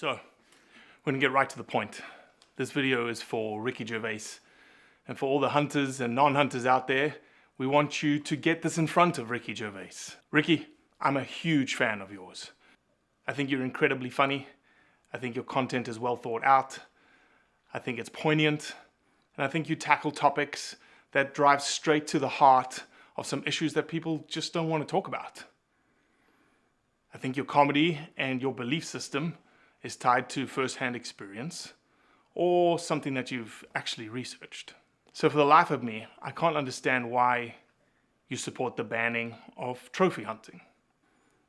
So, we're going to get right to the point. This video is for Ricky Gervais. And for all the hunters and non-hunters out there, we want you to get this in front of Ricky Gervais. Ricky, I'm a huge fan of yours. I think you're incredibly funny. I think your content is well thought out. I think it's poignant. And I think you tackle topics that drive straight to the heart of some issues that people just don't want to talk about. I think your comedy and your belief system is tied to first-hand experience or something that you've actually researched. So for the life of me, I can't understand why you support the banning of trophy hunting.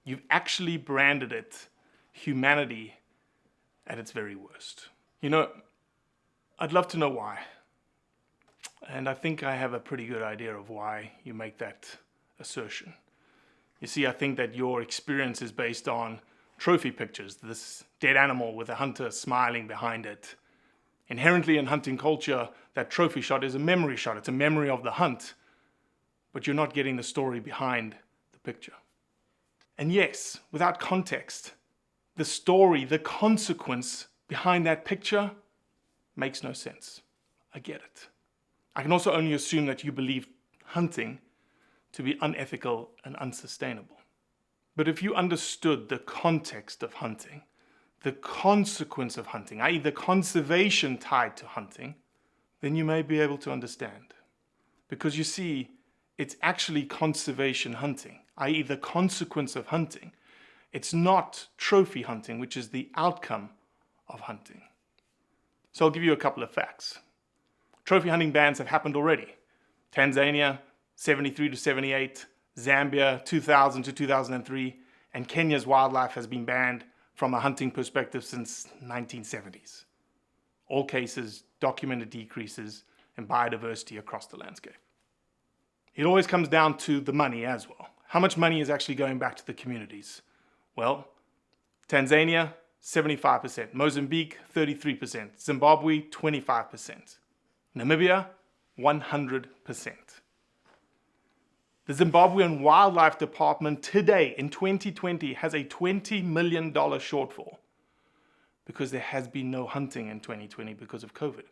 You've actually branded it humanity at its very worst. You know, I'd love to know why. And I think I have a pretty good idea of why you make that assertion. You see, I think that your experience is based on trophy pictures, this dead animal with a hunter smiling behind it. Inherently in hunting culture, that trophy shot is a memory shot. It's a memory of the hunt, but you're not getting the story behind the picture. And yes, without context, the story, the consequence behind that picture makes no sense. I get it. I can also only assume that you believe hunting to be unethical and unsustainable. But if you understood the context of hunting, the consequence of hunting, i.e. the conservation tied to hunting, then you may be able to understand. Because you see, it's actually conservation hunting, i.e. the consequence of hunting. It's not trophy hunting, which is the outcome of hunting. So I'll give you a couple of facts. Trophy hunting bans have happened already. Tanzania, 73 to 78, Zambia, 2000 to 2003, and Kenya's wildlife has been banned from a hunting perspective since 1970s. All cases documented decreases in biodiversity across the landscape. It always comes down to the money as well. How much money is actually going back to the communities? Well, Tanzania, 75%, Mozambique, 33%, Zimbabwe, 25%, Namibia, 100%. The Zimbabwean Wildlife Department today, in 2020, has a $20 million shortfall because there has been no hunting in 2020 because of COVID.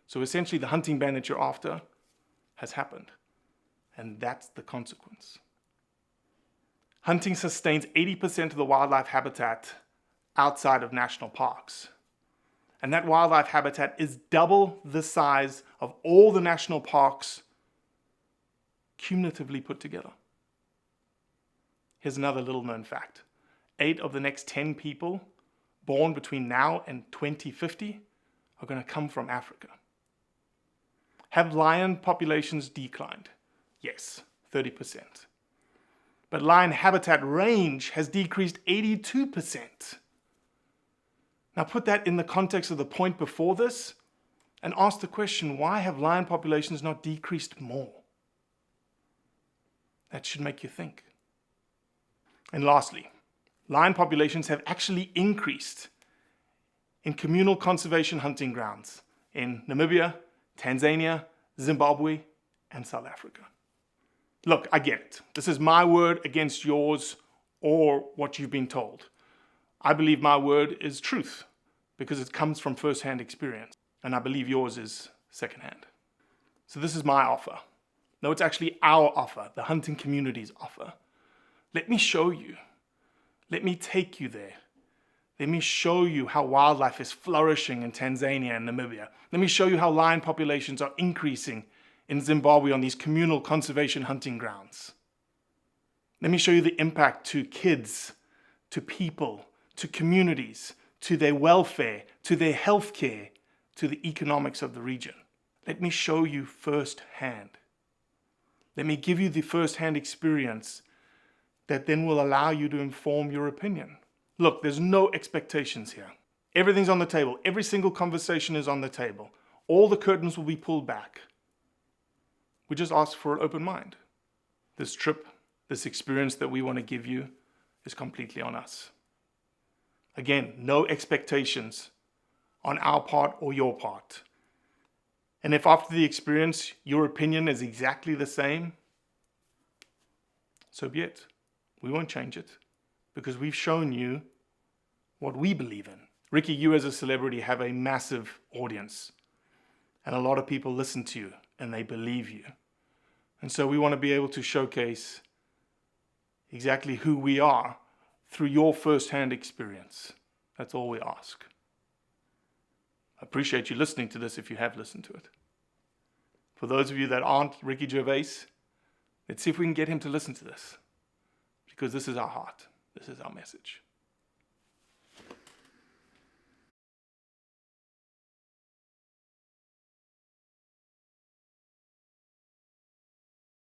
So essentially the hunting ban that you're after has happened, and that's the consequence. Hunting sustains 80% of the wildlife habitat outside of national parks. And that wildlife habitat is double the size of all the national parks cumulatively put together. Here's another little known fact. 8 of the next 10 people born between now and 2050 are going to come from Africa. Have lion populations declined? Yes, 30%. But lion habitat range has decreased 82%. Now put that in the context of the point before this and ask the question, why have lion populations not decreased more? That should make you think. And lastly, lion populations have actually increased in communal conservation hunting grounds in Namibia, Tanzania, Zimbabwe, and South Africa. Look, I get it. This is my word against yours or what you've been told. I believe my word is truth because it comes from first-hand experience, and I believe yours is second-hand. So this is my offer. No, it's actually our offer, the hunting community's offer. Let me show you. Let me take you there. Let me show you how wildlife is flourishing in Tanzania and Namibia. Let me show you how lion populations are increasing in Zimbabwe on these communal conservation hunting grounds. Let me show you the impact to kids, to people, to communities, to their welfare, to their healthcare, to the economics of the region. Let me show you firsthand. Let me give you the first-hand experience that then will allow you to inform your opinion. Look, there's no expectations here. Everything's on the table. Every single conversation is on the table. All the curtains will be pulled back. We just ask for an open mind. This trip, this experience that we want to give you is completely on us. Again, no expectations on our part or your part. And if after the experience, your opinion is exactly the same, so be it. We won't change it because we've shown you what we believe in. Ricky, you as a celebrity have a massive audience. And a lot of people listen to you and they believe you. And so we want to be able to showcase exactly who we are through your first-hand experience. That's all we ask. I appreciate you listening to this if you have listened to it. For those of you that aren't Ricky Gervais, let's see if we can get him to listen to this. Because this is our heart. This is our message.